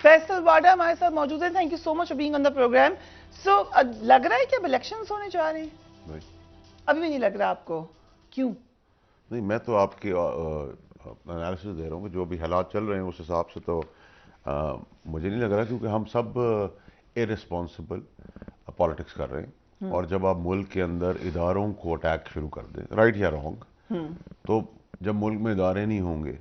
फैसल वाडा हमारे साथ मौजूद है। Thank you so much for being on the program. So लग रहा है कि अब इलेक्शंस होने जा रहे हैं? नहीं अभी भी नहीं लग रहा आपको? क्यों? नहीं, मैं तो आपकी एनालिसिस दे रहा हूँ कि जो भी हालात चल रहे हैं उस हिसाब से तो मुझे नहीं लग रहा, क्योंकि हम सब इररिस्पॉन्सिबल पॉलिटिक्स कर रहे हैं। और जब आप मुल्क के अंदर इदारों को अटैक शुरू कर दें, राइट या रॉन्ग, तो जब मुल्क में इदारे नहीं होंगे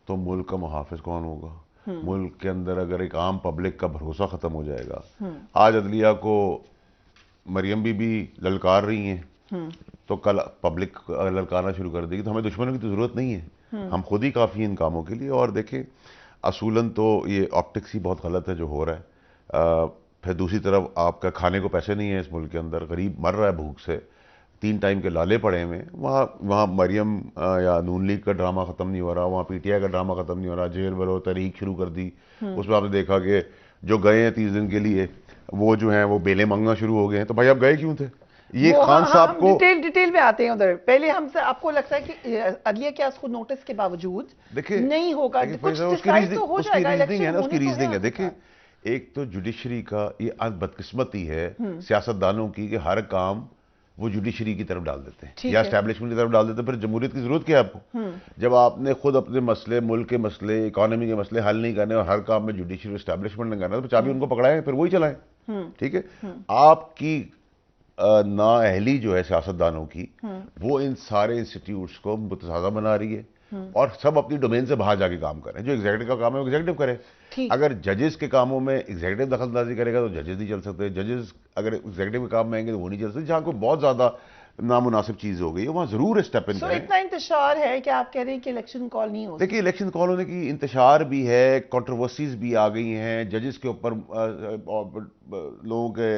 तो मुल्क का मुहाफिज कौन होगा? मुल्क के अंदर अगर एक आम पब्लिक का भरोसा ख़त्म हो जाएगा। आज अदलिया को मरियम बीबी ललकार रही हैं, तो कल पब्लिक ललकारना शुरू कर देगी। तो हमें दुश्मनों की तो ज़रूरत नहीं है, हम खुद ही काफ़ी इन कामों के लिए। और देखें, असूलन तो ये ऑप्टिक्स ही बहुत गलत है जो हो रहा है। फिर दूसरी तरफ आपका खाने को पैसे नहीं है इस मुल्क के अंदर, गरीब मर रहा है भूख से, 3 टाइम के लाले पड़े हुए। वहाँ वहाँ मरियम या नून लीग का ड्रामा ख़त्म नहीं हो रहा, वहाँ पीटीआई का ड्रामा ख़त्म नहीं हो रहा। जेल भरो तहरीक शुरू कर दी, उसमें आपने देखा कि जो गए हैं 30 दिन के लिए वो जो हैं वो बेलें मांगना शुरू हो गए हैं। तो भाई आप गए क्यों थे? ये खान साहब को डिटेल में आते हैं उधर। पहले हमसे आपको लगता है कि अदलिया क्या उसको नोटिस के बावजूद देखिए नहीं होगा? कुछ डिसाइड तो हो जाएगा, रीजनिंग है ना, उसकी इलेक्शन होने तो रीजनिंग है। है। देखिए, एक तो जुडिशरी का ये बदकिस्मती है सियासतदानों की कि हर काम वो जुडिशरी की तरफ डाल देते हैं या एस्टैब्लिशमेंट की तरफ डाल देते हैं। फिर जमहूरियत की जरूरत क्या है आपको, जब आपने खुद अपने मसले, मुल्क के मसले, इकोनॉमी के मसले हल नहीं करने और हर काम में जुडिशरी एस्टैब्लिशमेंट नहीं करना, तो चाबी उनको पकड़ाएं, फिर वही चलाएं। ठीक है, आपकी नाअहली जो है सियासतदानों की, वो इन सारे इंस्टीट्यूट्स को मुतसादा बना रही है। और सब अपनी डोमेन से बाहर जाके काम करें। जो एग्जीक्यूटिव का काम है वो एग्जीक्यूटिव करे। अगर जजेस के कामों में एग्जीक्यूटिव दखलंदाजी करेगा तो जजेस नहीं चल सकते। जजेस अगर एग्जीक्यूटिव के काम में आएंगे तो वो नहीं चल सकते। जहाँ कोई बहुत ज्यादा नामुनासिब चीज हो गई है वहां जरूर स्टेप इन करें। इतना इंतशार है कि आप कह रहे हैं कि इलेक्शन कॉल नहीं हो? देखिए, इलेक्शन कॉल होने की इंतशार भी है, कंट्रोवर्सीज भी आ गई हैं, जजेस के ऊपर लोगों के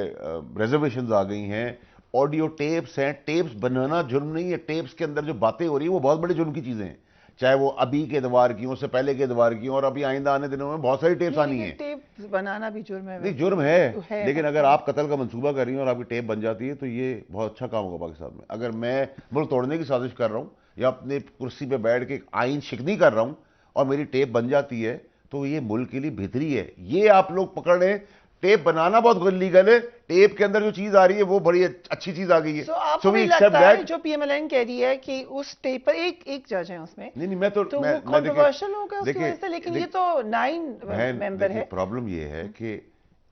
रिजर्वेशंस आ गई हैं, ऑडियो टेप्स हैं। टेप्स बनाना जुर्म नहीं है, टेप्स के अंदर जो बातें हो रही हैं वो बहुत बड़े जुर्म की चीजें हैं, चाहे वो अभी के एतवार की, उससे पहले के एतवार की, और अभी आइंदा आने दिनों में बहुत सारी टेप्स आनी है। टेप बनाना भी जुर्म है? नहीं, जुर्म है, लेकिन अगर आप कत्ल का मंसूबा कर रही हैं और आपकी टेप बन जाती है तो ये बहुत अच्छा काम होगा पाकिस्तान में। अगर मैं मुल्क तोड़ने की साजिश कर रहा हूँ या अपने कुर्सी पे बैठ के आइन शिकनी कर रहा हूँ और मेरी टेप बन जाती है, तो ये मुल्क के लिए बेहतरी है। ये आप लोग पकड़ रहे, टेप बनाना बहुत लीगल है, टेप के अंदर जो चीज आ रही है वो बड़ी अच्छी चीज आ गई है। So we accept that. जो पीएमएलएन कह रही है कि उस टेप पर एक जज है उसमें। नहीं, मैं तो वो कंट्रोवर्शियल होगा उसकी वजह से, लेकिन ये तो 9 मेंबर है। प्रॉब्लम ये है कि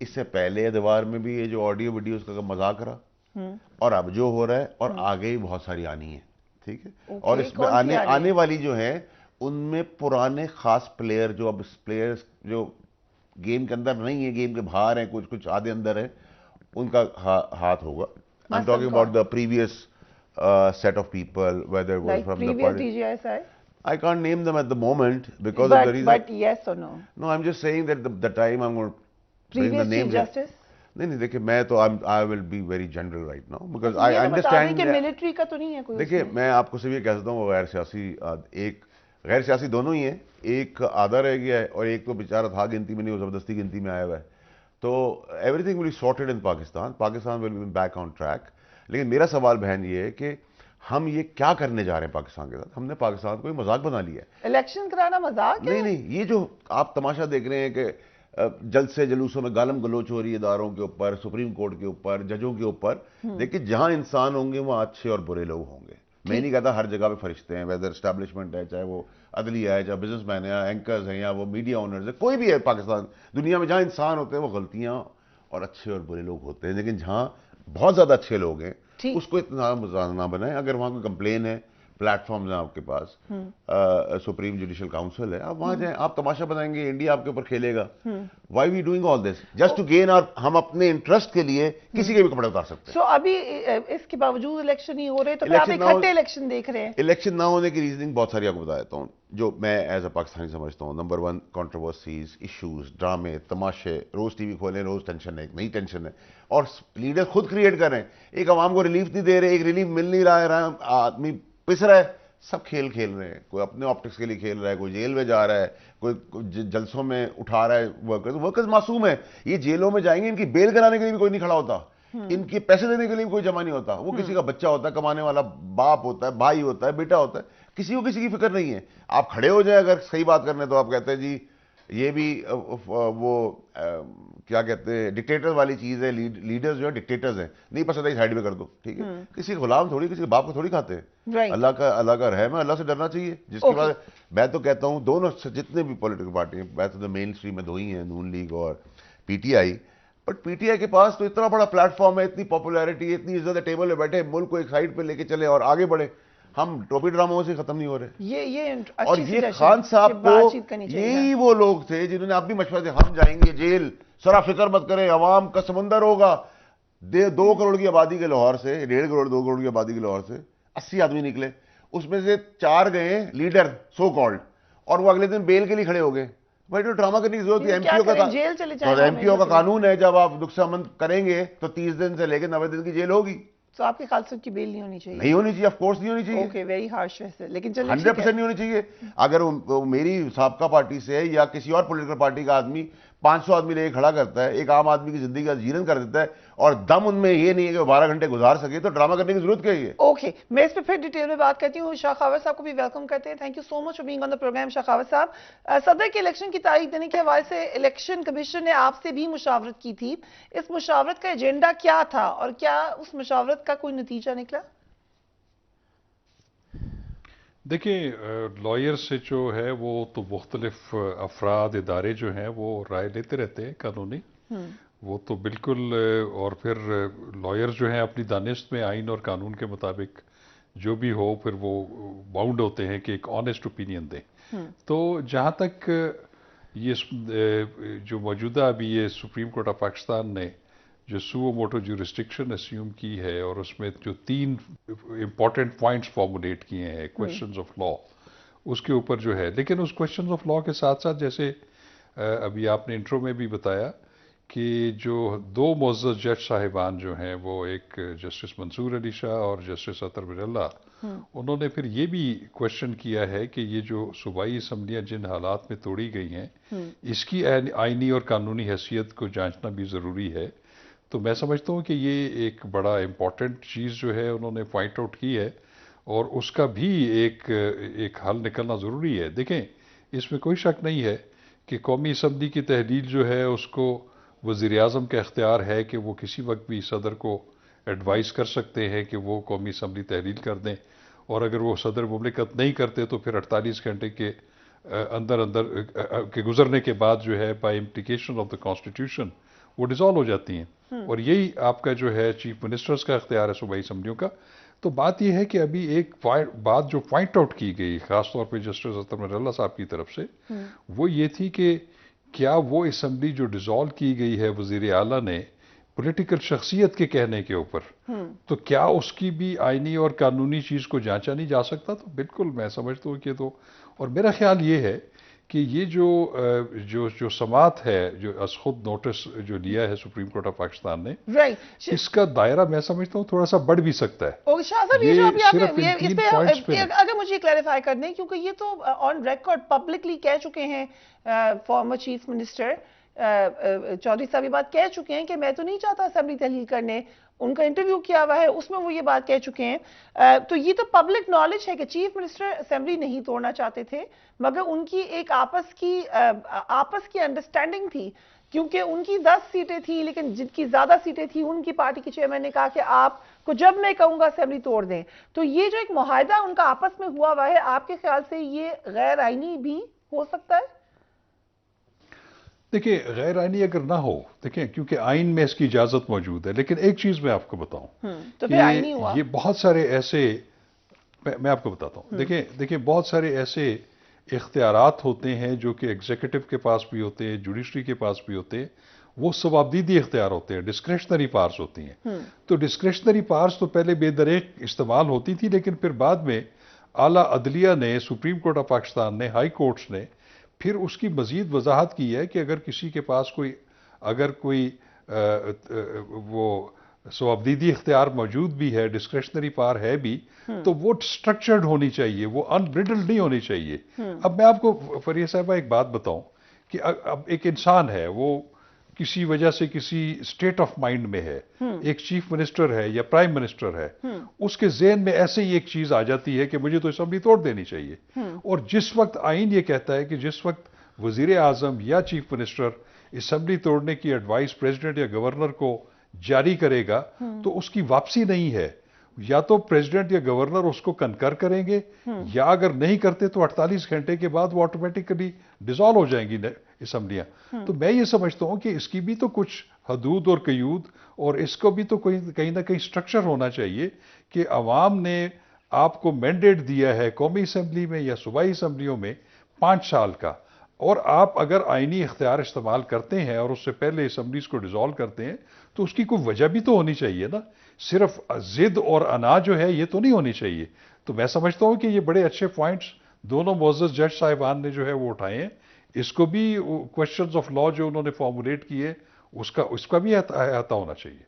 इससे पहले एतवार में भी ये जो ऑडियो वीडियोस का मजाक रहा, और अब जो हो रहा है, और आगे भी बहुत सारी आनी है। ठीक है, और इसमें आने वाली जो है उनमें पुराने खास प्लेयर, जो अब प्लेयर्स जो गेम के अंदर नहीं है, गेम के बाहर है, कुछ कुछ आधे अंदर है, उनका हाथ होगा। I am talking about the previous set of people, whether it was from the party. DGSI? I can't name them at the moment because of the reason. But yes or no? No, I'm just saying that the time I'm going to bring the names. Justice? नहीं, देखिए, मैं तो I will be very general right now because I understand कि military का तो नहीं है कोई। देखिए, मैं आपको सिर्फ ये कह सकता हूँ, गैर सियासी, एक गैर सियासी दोनों ही है, एक आधा रह गया है और एक तो बेचारा था गिनती में नहीं, वो जबरदस्ती गिनती में आया हुआ है। तो everything will be sorted in Pakistan, Pakistan will be back on track. लेकिन मेरा सवाल बहन ये है कि हम ये क्या करने जा रहे हैं पाकिस्तान के साथ? हमने पाकिस्तान को मजाक बना लिया है। इलेक्शन कराना मजाक है? नहीं, ये जो आप तमाशा देख रहे हैं कि जल्द से जलूसों में गालम गलोच हो रही है इदारों के ऊपर, सुप्रीम कोर्ट के ऊपर, जजों के ऊपर। देखिए, जहां इंसान होंगे वहां अच्छे और बुरे लोग होंगे। मैं नहीं कहता हर जगह पे फरिश्ते हैं, वेदर एस्टैब्लिशमेंट है, चाहे वो अदलिया है, चाहे बिजनेसमैन है, या एंकर्स हैं, या वो मीडिया ओनर्स है, कोई भी है पाकिस्तान दुनिया में, जहां इंसान होते हैं वो गलतियां और अच्छे और बुरे लोग होते हैं। लेकिन जहां बहुत ज्यादा अच्छे लोग हैं उसको इतना मजाक ना बनाएं। अगर वहां कोई कंप्लेन है, प्लेटफॉर्म है आपके पास, सुप्रीम जुडिशियल काउंसिल है, आप वहां जाएं। आप तमाशा बनाएंगे, इंडिया आपके ऊपर खेलेगा। Why we doing all this? Just to gain our, हम अपने इंटरेस्ट के लिए किसी के भी कपड़े उतार सकते हैं। सो अभी इसके बावजूद इलेक्शन नहीं हो रहे, तो आप इकट्ठे इलेक्शन देख रहे हैं? इलेक्शन ना होने की रीजनिंग बहुत सारी आपको बता देता हूँ, जो मैं एज अ पाकिस्तानी समझता हूँ। नंबर 1, कंट्रोवर्सीज, इश्यूज, ड्रामे, तमाशे, रोज टीवी खोलें, रोज टेंशन है, एक नई टेंशन है, और लीडर खुद क्रिएट कर रहे हैं। एक आवाम को रिलीफ नहीं दे रहे, एक रिलीफ मिल नहीं रहा है, आदमी पिस रहा है। सब खेल खेल रहे हैं, कोई अपने ऑप्टिक्स के लिए खेल रहा है, कोई जेल में जा रहा है, कोई जलसों में उठा रहा है वर्कर्स। वर्कर्स मासूम है, ये जेलों में जाएंगे, इनकी बेल कराने के लिए भी कोई नहीं खड़ा होता, इनके पैसे देने के लिए भी कोई जमा नहीं होता। वो किसी का बच्चा होता है, कमाने वाला बाप होता है, भाई होता है, बेटा होता है, किसी को किसी की फिक्र नहीं है। आप खड़े हो जाए अगर सही बात करने, तो आप कहते हैं जी ये भी वो क्या कहते हैं डिक्टेटर वाली चीज है। लीडर्स जो है डिक्टेटर्स हैं, नहीं पसंद आई साइड में कर दो, ठीक है। किसी के गुलाम थोड़ी, किसी के बाप को थोड़ी खाते हैं। Right. अल्लाह का रहम है, अल्लाह से डरना चाहिए। जिसके बाद मैं तो कहता हूँ दोनों जितने भी पॉलिटिकल पार्टी हैं, वैसे तो मेन स्ट्रीम में दो ही हैं, नून लीग और पीटीआई, बट पीटीआई के पास तो इतना बड़ा प्लेटफॉर्म है, इतनी पॉपुलैरिटी, इतनी इज्जत है, टेबल पे बैठे मुल्क को एक साइड पे लेके चले और आगे बढ़े। हम टोपी ड्रामों से खत्म नहीं हो रहे। और ये खान साहब को यही वो लोग थे जिन्होंने अब भी मशवरा दिया, हम जाएंगे जेल, सरा फिक्र मत करें, अवाम का समंदर होगा। 2 करोड़ की आबादी के लाहौर से, 1.5 करोड़ 2 करोड़ की आबादी के लाहौर से 80 आदमी निकले, उसमें से 4 गए लीडर सो कॉल्ड, और वो अगले दिन बेल के लिए खड़े हो गए। भाई तो ड्रामा करने की जरूरत है। एमपीओ का कानून है, जब आप दुखसामंद करेंगे तो 30 दिन से लेकर 90 दिन की जेल होगी। तो आपके ख्याल से की बेल नहीं होनी चाहिए? नहीं होनी चाहिए, ऑफ कोर्स नहीं होनी चाहिए। ओके, वेरी हार्श वैसे, लेकिन चलिए 100% नहीं होनी चाहिए। अगर वो मेरी साबका पार्टी से है या किसी और पॉलिटिकल पार्टी का आदमी 500 आदमी लेके खड़ा करता है, एक आम आदमी की जिंदगी का जीवन कर देता है, और दम उनमें ये नहीं है कि वो 12 घंटे गुजार सके, तो ड्रामा करने की जरूरत क्या है? ओके, मैं इस पर फिर डिटेल में बात करती हूँ। शाखावत साहब को भी वेलकम करते हैं। Thank you so much for being on the program Shakhawat साहब। सदर के इलेक्शन की तारीख देने के हवाले से इलेक्शन कमीशन ने आपसे भी मुशावरत की थी। इस मुशावरत का एजेंडा क्या था और क्या उस मुशावरत का कोई नतीजा निकला? देखिए, लॉयर से जो है वो तो मुख्तलिफ अफराद इदारे जो हैं वो राय लेते रहते हैं कानूनी, वो तो बिल्कुल। और फिर लॉयर जो हैं अपनी दानिश में आइन और कानून के मुताबिक जो भी हो, फिर वो बाउंड होते हैं कि एक ऑनेस्ट ओपिनियन दें। तो जहाँ तक ये जो मौजूदा अभी ये सुप्रीम कोर्ट ऑफ पाकिस्तान ने जो सुओ मोटो ज्यूरिस्डिक्शन अस्यूम की है, और उसमें जो 3 इंपॉर्टेंट पॉइंट्स फॉर्मुलेट किए हैं क्वेश्चंस ऑफ लॉ, उसके ऊपर जो है। लेकिन उस क्वेश्चंस ऑफ लॉ के साथ साथ, जैसे अभी आपने इंट्रो में भी बताया कि जो 2 मुअज़्ज़ज़ जज साहिबान जो हैं, वो एक जस्टिस मंसूर अली शाह और जस्टिस अतर बिरल्ला, उन्होंने फिर ये भी क्वेश्चन किया है कि ये जो सूबाई असम्बलियाँ जिन हालात में तोड़ी गई हैं, इसकी आइनी और कानूनी हैसियत को जांचना भी ज़रूरी है। तो मैं समझता हूँ कि ये एक बड़ा इम्पॉर्टेंट चीज़ जो है उन्होंने पॉइंट आउट की है, और उसका भी एक हल निकलना ज़रूरी है। देखें, इसमें कोई शक नहीं है कि कौमी असम्बली की तहलील जो है उसको वज़ीर-ए-आज़म का इख्तियार है कि वो किसी वक्त भी सदर को एडवाइस कर सकते हैं कि वो कौमी असम्बली तहलील कर दें, और अगर वो सदर मुमलिकत नहीं करते तो फिर 48 घंटे के अंदर के गुजरने के बाद जो है by implication of the constitution वो डिसॉल्व हो जाती हैं। और यही आपका जो है चीफ मिनिस्टर्स का इख्तियार है सूबाई असम्बलियों का। तो बात यह है कि अभी एक बात जो पॉइंट आउट की गई खासतौर पर जस्टिस अतर बिरल्ला साहब की तरफ से, वो ये थी कि क्या वो असम्बली जो डिसॉल्व की गई है वज़ीर आला ने पॉलिटिकल शख्सियत के कहने के ऊपर, तो क्या उसकी भी आइनी और कानूनी चीज़ को जांचा नहीं जा सकता? तो बिल्कुल मैं समझता हूँ कि तो, और मेरा ख्याल ये है कि ये जो समात है, जो अस खुद नोटिस जो लिया है सुप्रीम कोर्ट ऑफ पाकिस्तान ने, इसका दायरा मैं समझता हूँ थोड़ा सा बढ़ भी सकता है। शाह साहब, ये जो अभी अगर मुझे क्लैरिफाई करने, क्योंकि ये तो ऑन रिकॉर्ड पब्लिकली कह चुके हैं फॉर्मर चीफ मिनिस्टर चौधरी साहब, ये बात कह चुके हैं कि मैं तो नहीं चाहता असेंबली तहलील करने। उनका इंटरव्यू किया हुआ है, उसमें वो ये बात कह चुके हैं। तो ये तो पब्लिक नॉलेज है कि चीफ मिनिस्टर असेंबली नहीं तोड़ना चाहते थे, मगर उनकी एक आपस की अंडरस्टैंडिंग थी, क्योंकि उनकी 10 सीटें थी, लेकिन जिनकी ज्यादा सीटें थी उनकी पार्टी के चेयरमैन ने कहा कि आपको जब मैं कहूंगा असेंबली तोड़ दें। तो ये जो एक मुआहदा उनका आपस में हुआ हुआ है, आपके ख्याल से ये गैर आईनी भी हो सकता है? देखिए, गैर आईनी अगर ना हो, देखिए क्योंकि आइन में इसकी इजाजत मौजूद है, लेकिन एक चीज मैं आपको बताऊं, तो फिर आईनी हुआ। ये बहुत सारे ऐसे, मैं आपको बताता हूं, देखिए बहुत सारे ऐसे इख्तियारात होते हैं जो कि एग्जीक्यूटिव के पास भी होते हैं, जुडिशरी के पास भी होते हैं, वो सवाबदीदी इख्तियार होते हैं, डिस्क्रेशनरी पावर्स होती हैं। तो डिस्क्रेशनरी पावर्स तो पहले बेदरेक इस्तेमाल होती थी, लेकिन फिर बाद में आला अदलिया ने, सुप्रीम कोर्ट ऑफ पाकिस्तान ने, हाई कोर्ट्स ने फिर उसकी मजीद वजाहत की है कि अगर किसी के पास कोई वो सवाबदीदी इख्तियार मौजूद भी है, डिस्क्रेशनरी पावर है भी, तो वो स्ट्रक्चर्ड होनी चाहिए, वो अनब्रिडल्ड नहीं होनी चाहिए। अब मैं आपको फरिया साहबा एक बात बताऊं कि अब एक इंसान है, वो किसी वजह से किसी स्टेट ऑफ माइंड में है, एक चीफ मिनिस्टर है या प्राइम मिनिस्टर है, उसके ज़हन में ऐसे ही एक चीज आ जाती है कि मुझे तो असेंबली तोड़ देनी चाहिए। और जिस वक्त आइन ये कहता है कि जिस वक्त वजीर आजम या चीफ मिनिस्टर असेंबली तोड़ने की एडवाइस प्रेसिडेंट या गवर्नर को जारी करेगा तो उसकी वापसी नहीं है। या तो प्रेसिडेंट या गवर्नर उसको कनकर करेंगे, या अगर नहीं करते तो 48 घंटे के बाद वो ऑटोमेटिकली डिसॉल्व हो जाएंगी असेंबलियां। तो मैं ये समझता हूं कि इसकी भी तो कुछ हदूद और कयूद, और इसको भी तो कहीं ना कहीं स्ट्रक्चर होना चाहिए कि अवाम ने आपको मैंडेट दिया है कौमी असेंबली में या सूबाई असेंबलियों में 5 साल का, और आप अगर आईनी इख्तियार इस्तेमाल करते हैं और उससे पहले असेंबलीज को डिसॉल्व करते हैं तो उसकी कोई वजह भी तो होनी चाहिए ना। सिर्फ जिद और अना जो है ये तो नहीं होनी चाहिए। तो मैं समझता हूं कि ये बड़े अच्छे पॉइंट्स दोनों मोअज़्ज़ज़ जज साहिबान ने जो है वो उठाए हैं। इसको भी क्वेश्चंस ऑफ लॉ जो उन्होंने फॉर्मुलेट किए उसका भी अहता होना चाहिए।